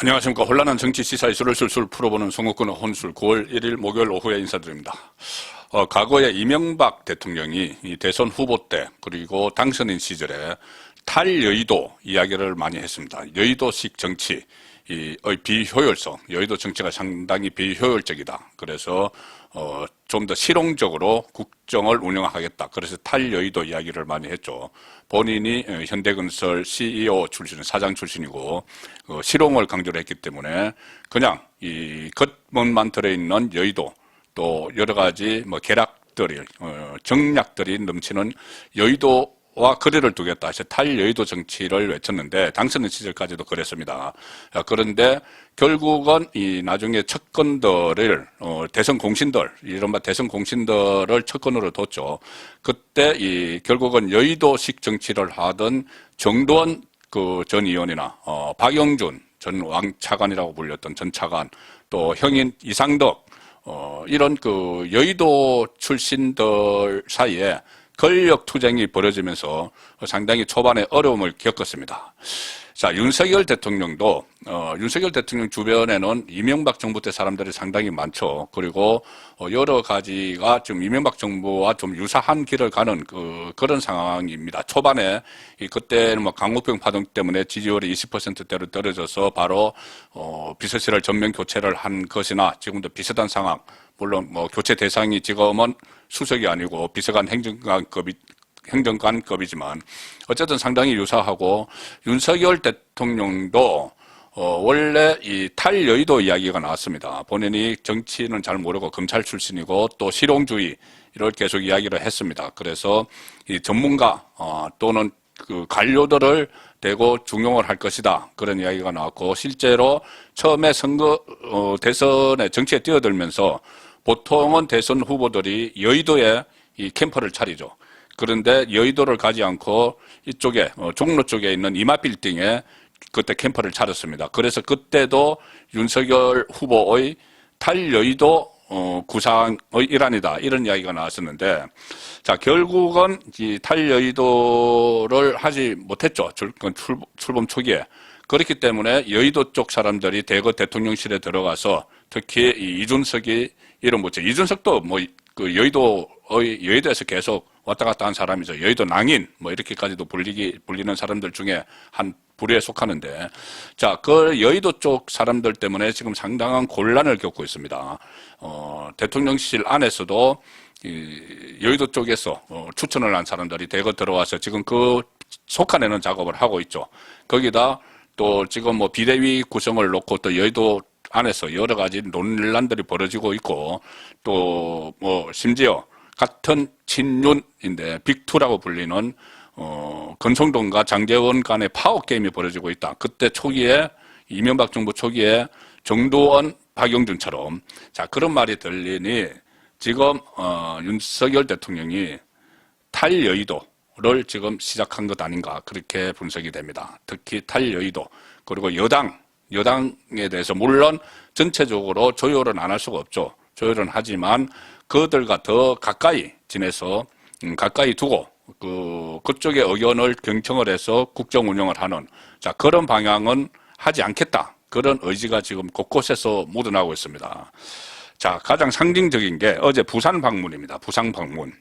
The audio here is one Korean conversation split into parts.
안녕하십니까. 혼란한 정치 시사의 술을 술술 풀어보는 송옥근의 혼술 9월 1일 목요일 오후에 인사드립니다. 과거에 이명박 대통령이 이 대선 후보 때 그리고 당선인 시절에 탈여의도 이야기를 많이 했습니다. 여의도식 정치의 비효율성, 여의도 정치가 상당히 비효율적이다. 그래서 좀 더 실용적으로 국정을 운영하겠다. 그래서 탈여의도 이야기를 많이 했죠. 본인이 현대건설 CEO 출신, 사장 출신이고 실용을 강조를 했기 때문에 그냥 이 겉멋만 들어있는 여의도 또 여러 가지 계략들이 정략들이 넘치는 여의도와 거리를 두겠다 해서 탈여의도 정치를 외쳤는데 당선인 시절까지도 그랬습니다. 그런데 결국은 이 나중에 척건들을 대선 공신들 이른바 대선 공신들을 척건으로 뒀죠. 그때 이 결국은 여의도식 정치를 하던 정도원 그 전 의원이나 박영준 전 왕차관이라고 불렸던 전 차관 또 형인 이상덕 이런 그 여의도 출신들 사이에 권력 투쟁이 벌어지면서 상당히 초반에 어려움을 겪었습니다. 자, 윤석열 대통령도 윤석열 대통령 주변에는 이명박 정부 때 사람들이 상당히 많죠. 그리고 여러 가지가 지금 이명박 정부와 좀 유사한 길을 가는 그런 상황입니다. 초반에 그때는 강우병 파동 때문에 지지율이 20%대로 떨어져서 바로 비서실을 전면 교체를 한 것이나 지금도 비슷한 상황. 물론 교체 대상이 지금은 수석이 아니고 비서관 행정관급이지만 어쨌든 상당히 유사하고 윤석열 대통령도 원래 이 탈여의도 이야기가 나왔습니다. 본인이 정치는 잘 모르고 검찰 출신이고 또 실용주의를 계속 이야기를 했습니다. 그래서 이 전문가 또는 그 관료들을 대고 중용을 할 것이다. 그런 이야기가 나왔고 실제로 처음에 대선에 정치에 뛰어들면서 보통은 대선 후보들이 여의도에 이 캠프를 차리죠. 그런데 여의도를 가지 않고 이쪽에 종로 쪽에 있는 이마빌딩에 그때 캠프를 차렸습니다. 그래서 그때도 윤석열 후보의 탈여의도 구상의 일환이다 이런 이야기가 나왔었는데 자 결국은 이 탈여의도를 하지 못했죠. 출범 초기에. 그렇기 때문에 여의도 쪽 사람들이 대거 대통령실에 들어가서 특히 이 이준석이 이런 뭐죠. 이준석도 그 여의도에서 계속 왔다 갔다 한 사람이죠. 여의도 낭인 이렇게까지도 불리는 사람들 중에 한 부류에 속하는데 자, 그 여의도 쪽 사람들 때문에 지금 상당한 곤란을 겪고 있습니다. 대통령실 안에서도 여의도 쪽에서 추천을 한 사람들이 대거 들어와서 지금 그 속아내는 작업을 하고 있죠. 거기다 또 지금 비대위 구성을 놓고 또 여의도 안에서 여러 가지 논란들이 벌어지고 있고 또 심지어 같은 친윤인데 빅2라고 불리는 권성동과 장제원 간의 파워 게임이 벌어지고 있다. 그때 초기에 이명박 정부 초기에 정도원 박영준처럼 자 그런 말이 들리니 지금 윤석열 대통령이 탈여의도를 지금 시작한 것 아닌가 그렇게 분석이 됩니다. 특히 탈여의도 그리고 여당에 대해서 물론 전체적으로 조율은 안 할 수가 없죠. 조율은 하지만 그들과 더 가까이 지내서 가까이 두고 그쪽의 의견을 경청을 해서 국정 운영을 하는 자 그런 방향은 하지 않겠다. 그런 의지가 지금 곳곳에서 묻어나고 있습니다. 자 가장 상징적인 게 어제 부산 방문입니다. 부산 방문.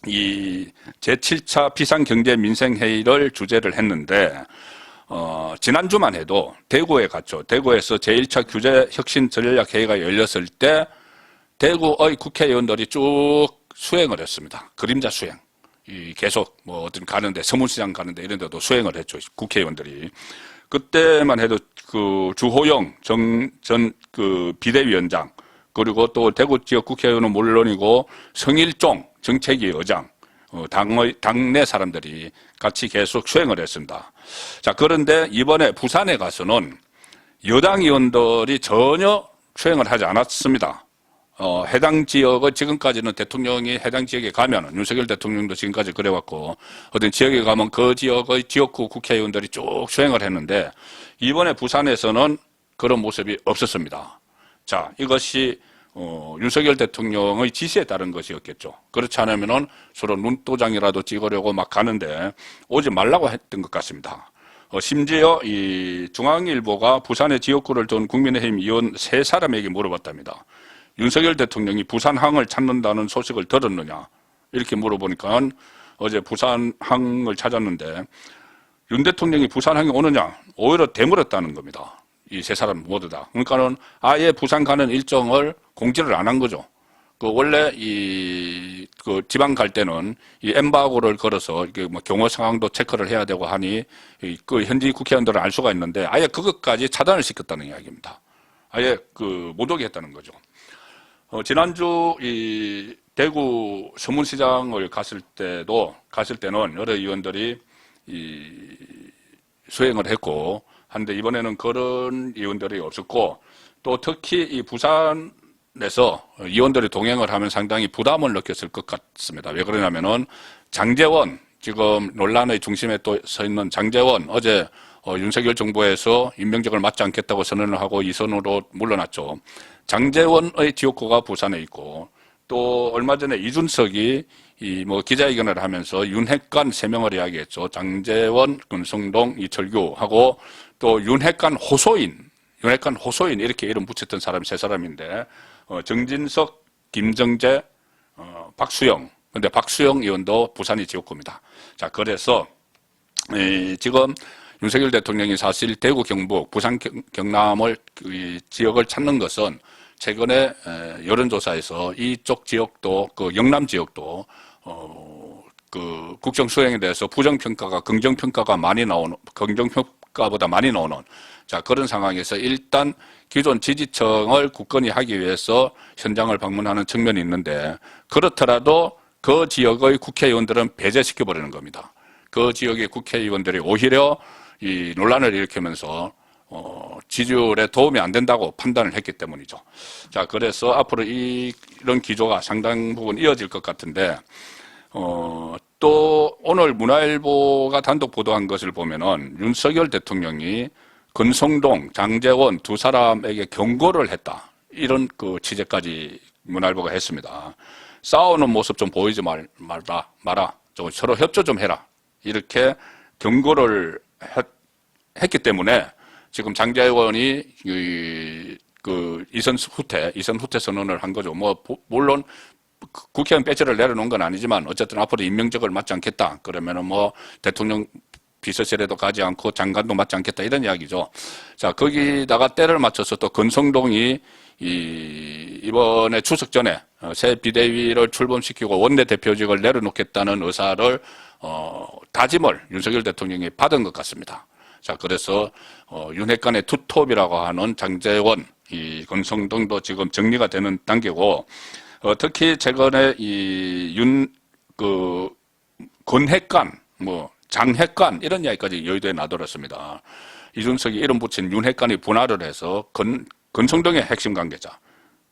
이 제7차 비상경제민생회의를 주재를 했는데 지난주만 해도 대구에 갔죠. 대구에서 제1차 규제혁신전략회의가 열렸을 때 대구의 국회의원들이 쭉 수행을 했습니다. 그림자 수행. 계속 어떤 가는데 서문시장 가는데 이런 데도 수행을 했죠. 국회의원들이. 그때만 해도 그 주호영 전 비대위원장 그리고 또 대구 지역 국회의원은 물론이고 성일종 정책위 의장 당내 사람들이 같이 계속 수행을 했습니다. 자, 그런데 이번에 부산에 가서는 여당 의원들이 전혀 수행을 하지 않았습니다. 해당 지역을 지금까지는 대통령이 해당 지역에 가면 윤석열 대통령도 지금까지 그래왔고 어떤 지역에 가면 그 지역의 지역구 국회의원들이 쭉 수행을 했는데 이번에 부산에서는 그런 모습이 없었습니다. 자, 이것이 윤석열 대통령의 지시에 따른 것이었겠죠. 그렇지 않으면은 서로 눈도장이라도 찍으려고 막 가는데 오지 말라고 했던 것 같습니다. 심지어 이 중앙일보가 부산의 지역구를 둔 국민의힘 의원 3사람에게 물어봤답니다. 윤석열 대통령이 부산항을 찾는다는 소식을 들었느냐? 이렇게 물어보니까 어제 부산항을 찾았는데 윤 대통령이 부산항에 오느냐? 오히려 되물었다는 겁니다. 이 3사람 모두 다. 그러니까는 아예 부산 가는 일정을 공지를 안 한 거죠. 원래 그 지방 갈 때는 이 엠바고를 걸어서 이게 뭐 경호 상황도 체크를 해야 되고 하니 그 현지 국회의원들은 알 수가 있는데 아예 그것까지 차단을 시켰다는 이야기입니다. 아예 못 오게 했다는 거죠. 지난주 이 대구 서문시장을 갔을 때는 여러 의원들이 수행을 했고 한데 이번에는 그런 의원들이 없었고 또 특히 이 부산에서 의원들이 동행을 하면 상당히 부담을 느꼈을 것 같습니다. 왜 그러냐면은 장제원 지금 논란의 중심에 또 서 있는 장제원 어제 윤석열 정부에서 임명직을 맡지 않겠다고 선언을 하고 이선으로 물러났죠. 장제원의 지역구가 부산에 있고 또 얼마 전에 이준석이 기자회견을 하면서 윤핵관 3명을 이야기했죠. 장제원, 권성동, 이철규하고 또 윤핵관 호소인 이렇게 이름 붙였던 사람이 3사람인데 정진석, 김정재, 박수영. 근데 박수영 의원도 부산이 지역구입니다. 자, 그래서 지금 윤석열 대통령이 사실 대구, 경북, 부산, 경남을 지역을 찾는 것은 최근에 여론조사에서 이쪽 지역도 영남 지역도 국정 수행에 대해서 부정평가가 긍정평가보다 많이 나오는 자 그런 상황에서 일단 기존 지지층을 굳건히 하기 위해서 현장을 방문하는 측면이 있는데 그렇더라도 그 지역의 국회의원들은 배제시켜 버리는 겁니다. 그 지역의 국회의원들이 오히려 이 논란을 일으키면서 지지율에 도움이 안 된다고 판단을 했기 때문이죠. 자, 그래서 앞으로 이런 기조가 상당 부분 이어질 것 같은데, 또 오늘 문화일보가 단독 보도한 것을 보면은 윤석열 대통령이 권성동, 장제원 2사람에게 경고를 했다. 이런 취재까지 문화일보가 했습니다. 싸우는 모습 좀 보이지 마라. 좀 서로 협조 좀 해라. 이렇게 경고를 했기 때문에 지금 장제원이 이선 후퇴 선언을 한 거죠. 물론 국회의원 배지를 내려놓은 건 아니지만 어쨌든 앞으로 임명직을 맡지 않겠다. 그러면은 대통령 비서실에도 가지 않고 장관도 맡지 않겠다 이런 이야기죠. 자, 거기다가 때를 맞춰서 또 권성동이 이번에 추석 전에 새 비대위를 출범시키고 원내대표직을 내려놓겠다는 의사를 다짐을 윤석열 대통령이 받은 것 같습니다. 자, 그래서 윤핵관의 투톱이라고 하는 장제원, 권성동도 지금 정리가 되는 단계고 특히 최근에 권핵관, 장핵관 이런 이야기까지 여의도에 나돌았습니다. 이준석이 이름 붙인 윤핵관이 분할을 해서 권성동의 핵심 관계자,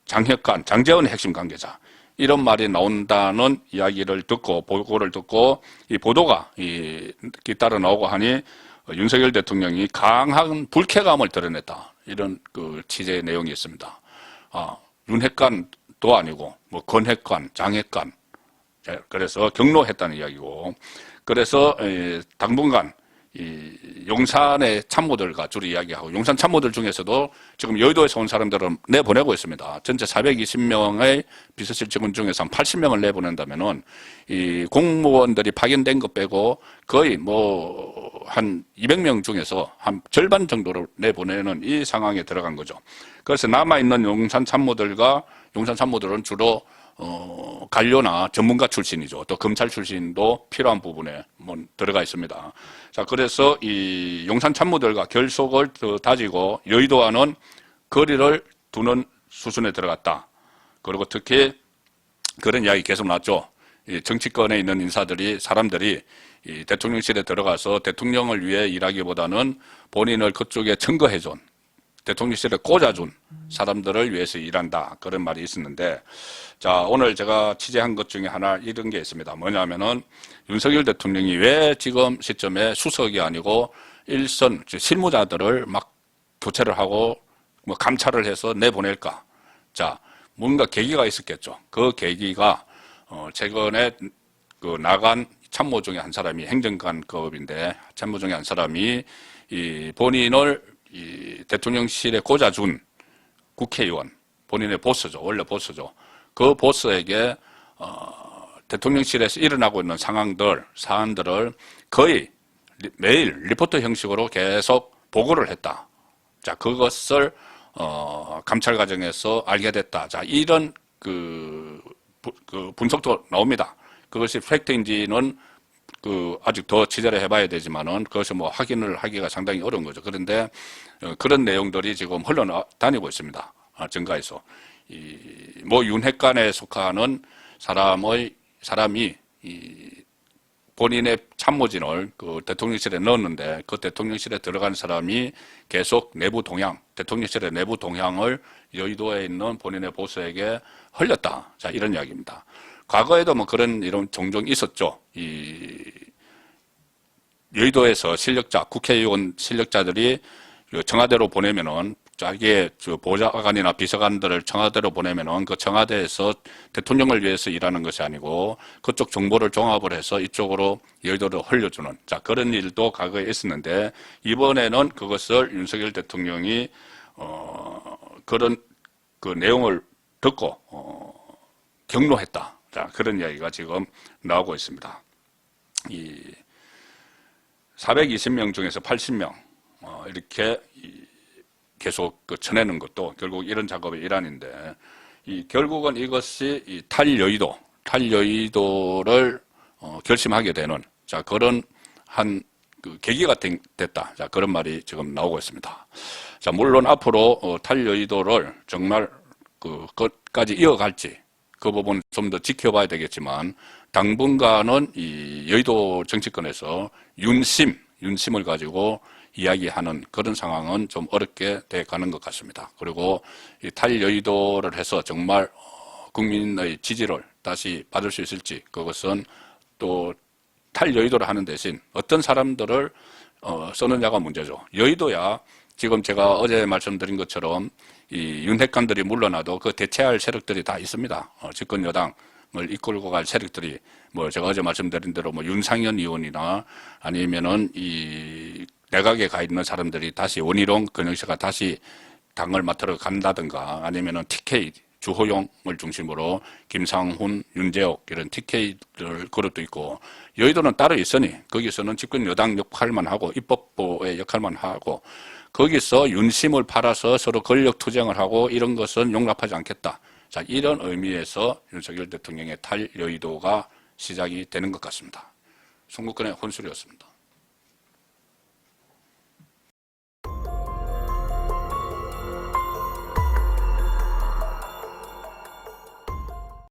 장핵관, 장제원의 핵심 관계자 이런 말이 나온다는 이야기를 듣고 보고를 듣고 이 보도가 뒤따라 나오고 하니 윤석열 대통령이 강한 불쾌감을 드러냈다. 이런 취재의 내용이 있습니다. 윤핵관도 아니고 권핵관, 장핵관. 그래서 경로했다는 이야기고. 그래서 당분간 용산의 참모들과 주로 이야기하고 용산 참모들 중에서도 지금 여의도에서 온 사람들은 내보내고 있습니다. 전체 420명의 비서실 직원 중에서 한 80명을 내보낸다면은 이 공무원들이 파견된 것 빼고 거의 한 200명 중에서 한 절반 정도를 내보내는 이 상황에 들어간 거죠. 그래서 남아있는 용산 참모들은 주로 관료나 전문가 출신이죠. 또 검찰 출신도 필요한 부분에 들어가 있습니다. 자, 그래서 이 용산 참모들과 결속을 다지고 여의도와는 거리를 두는 수순에 들어갔다. 그리고 특히 그런 이야기 계속 나왔죠. 이 정치권에 있는 사람들이 이 대통령실에 들어가서 대통령을 위해 일하기보다는 본인을 그쪽에 청거해준, 대통령실에 꽂아준 사람들을 위해서 일한다. 그런 말이 있었는데, 자, 오늘 제가 취재한 것 중에 하나 이런 게 있습니다. 뭐냐면은 윤석열 대통령이 왜 지금 시점에 수석이 아니고 일선 실무자들을 막 교체를 하고 감찰을 해서 내보낼까? 자, 뭔가 계기가 있었겠죠. 그 계기가 최근에 나간 참모 중에 한 사람이 행정관급인데 참모 중에 한 사람이 이 본인을 이 대통령실에 꽂아준 국회의원, 본인의 보스죠. 원래 보스죠. 그 보스에게 대통령실에서 일어나고 있는 사안들을 거의 매일 리포트 형식으로 계속 보고를 했다. 자, 그것을 감찰 과정에서 알게 됐다. 자, 이런 그 분석도 나옵니다. 그것이 팩트인지는 아직 더 취재를 해봐야 되지만은 그것이 뭐 확인을 하기가 상당히 어려운 거죠. 그런데 그런 내용들이 지금 흘러다니고 있습니다. 증가해서 뭐 윤핵관에 속하는 사람이 본인의 참모진을 그 대통령실에 넣었는데 그 대통령실에 들어간 사람이 계속 대통령실의 내부 동향을 여의도에 있는 본인의 보스에게 흘렸다. 자, 이런 이야기입니다. 과거에도 뭐 그런 이런 종종 있었죠. 여의도에서 국회의원 실력자들이 청와대로 보내면은 자기의 보좌관이나 비서관들을 청와대로 보내면은 그 청와대에서 대통령을 위해서 일하는 것이 아니고 그쪽 정보를 종합을 해서 이쪽으로 여의도로 흘려주는 자 그런 일도 과거에 있었는데 이번에는 그것을 윤석열 대통령이 그런 그 내용을 듣고 경로했다. 자 그런 이야기가 지금 나오고 있습니다. 420명 중에서 80명 이렇게 계속 전해는 것도 결국 이런 작업의 일환인데 결국은 이것이 탈여의도를 결심하게 되는 자 그런 한 그 계기가 됐다. 자 그런 말이 지금 나오고 있습니다. 자 물론 앞으로 탈여의도를 정말 끝까지 이어갈지 그 부분 좀 더 지켜봐야 되겠지만 당분간은 이 여의도 정치권에서 윤심을 가지고 이야기하는 그런 상황은 좀 어렵게 돼 가는 것 같습니다. 그리고 이 탈여의도를 해서 정말 국민의 지지를 다시 받을 수 있을지 그것은 또 탈여의도를 하는 대신 어떤 사람들을 쓰느냐가 문제죠. 여의도야 지금 제가 어제 말씀드린 것처럼 이 윤핵관들이 물러나도 그 대체할 세력들이 다 있습니다. 집권 여당을 이끌고 갈 세력들이 뭐 제가 어제 말씀드린 대로 뭐 윤상현 의원이나 아니면은 이 내각에 가 있는 사람들이 다시 원희룡, 권영세가 다시 당을 맡으러 간다든가 아니면은 TK 주호용을 중심으로 김상훈, 윤재옥 이런 TK들 그룹도 있고 여의도는 따로 있으니 거기서는 집권 여당 역할만 하고 입법부의 역할만 하고 거기서 윤심을 팔아서 서로 권력 투쟁을 하고 이런 것은 용납하지 않겠다. 자, 이런 의미에서 윤석열 대통령의 탈여의도가 시작이 되는 것 같습니다. 송국근의 혼술이었습니다.